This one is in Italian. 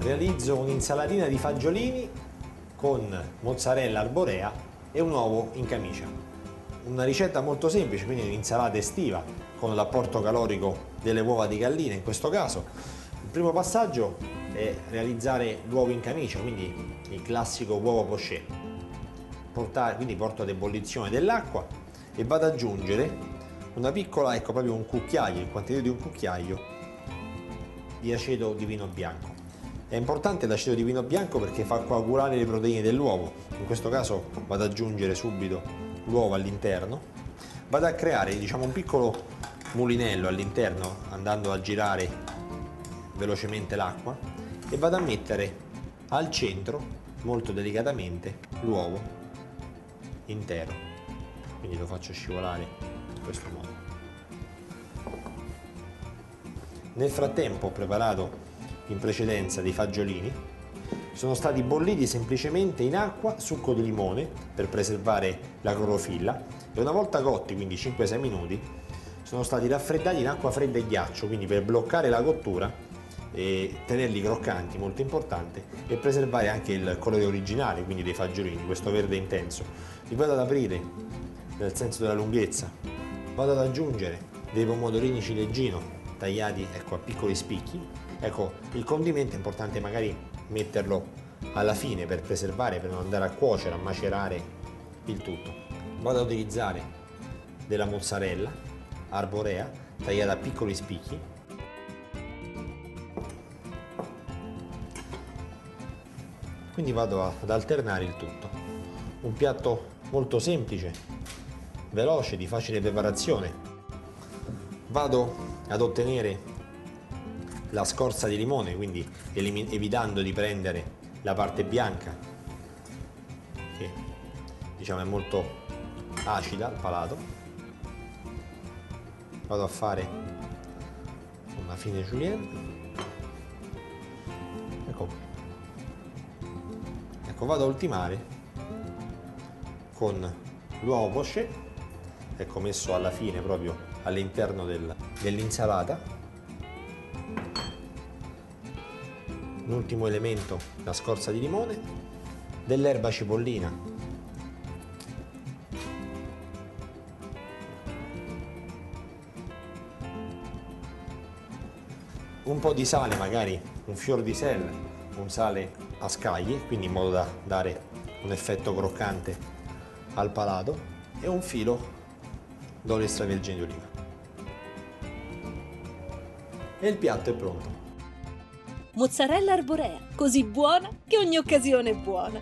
realizzo un'insalatina di fagiolini con mozzarella arborea e un uovo in camicia. Una ricetta molto semplice, quindi un'insalata estiva con l'apporto calorico delle uova di gallina in questo caso. Il primo passaggio è realizzare l'uovo in camicia, quindi il classico uovo poché. Quindi porto ad ebollizione dell'acqua e vado ad aggiungere una piccola, ecco proprio un cucchiaio, in quantità di un cucchiaio di aceto di vino bianco. È importante l'aceto di vino bianco perché fa coagulare le proteine dell'uovo. In questo caso vado ad aggiungere subito l'uovo all'interno. Vado a creare, diciamo, un piccolo mulinello all'interno andando a girare velocemente l'acqua e vado a mettere al centro molto delicatamente l'uovo intero, quindi lo faccio scivolare in questo modo. Nel frattempo ho preparato in precedenza dei fagiolini, sono stati bolliti semplicemente in acqua, succo di limone per preservare la clorofilla e una volta cotti, quindi 5-6 minuti, sono stati raffreddati in acqua fredda e ghiaccio, quindi per bloccare la cottura e tenerli croccanti, molto importante, e preservare anche il colore originale, quindi dei fagiolini, questo verde intenso. Li vado ad aprire nel senso della lunghezza, vado ad aggiungere dei pomodorini ciliegino tagliati, ecco, a piccoli spicchi. Ecco, il condimento è importante magari metterlo alla fine per preservare, per non andare a cuocere, a macerare il tutto. Vado ad utilizzare della mozzarella arborea tagliata a piccoli spicchi. Quindi vado ad alternare il tutto. Un piatto molto semplice, veloce, di facile preparazione. Vado ad ottenere la scorza di limone, quindi evitando di prendere la parte bianca che, diciamo, è molto acida al palato. Vado a fare una fine julienne. Ecco qui. Ecco, vado a ultimare con l'uovo poché, ecco, messo alla fine proprio all'interno dell'insalata. L'ultimo elemento, la scorza di limone, dell'erba cipollina, un po' di sale, magari un fior di sel, un sale a scaglie, quindi in modo da dare un effetto croccante al palato, e un filo d'olio extravergine di oliva. E il piatto è pronto. Mozzarella arborea, così buona che ogni occasione è buona.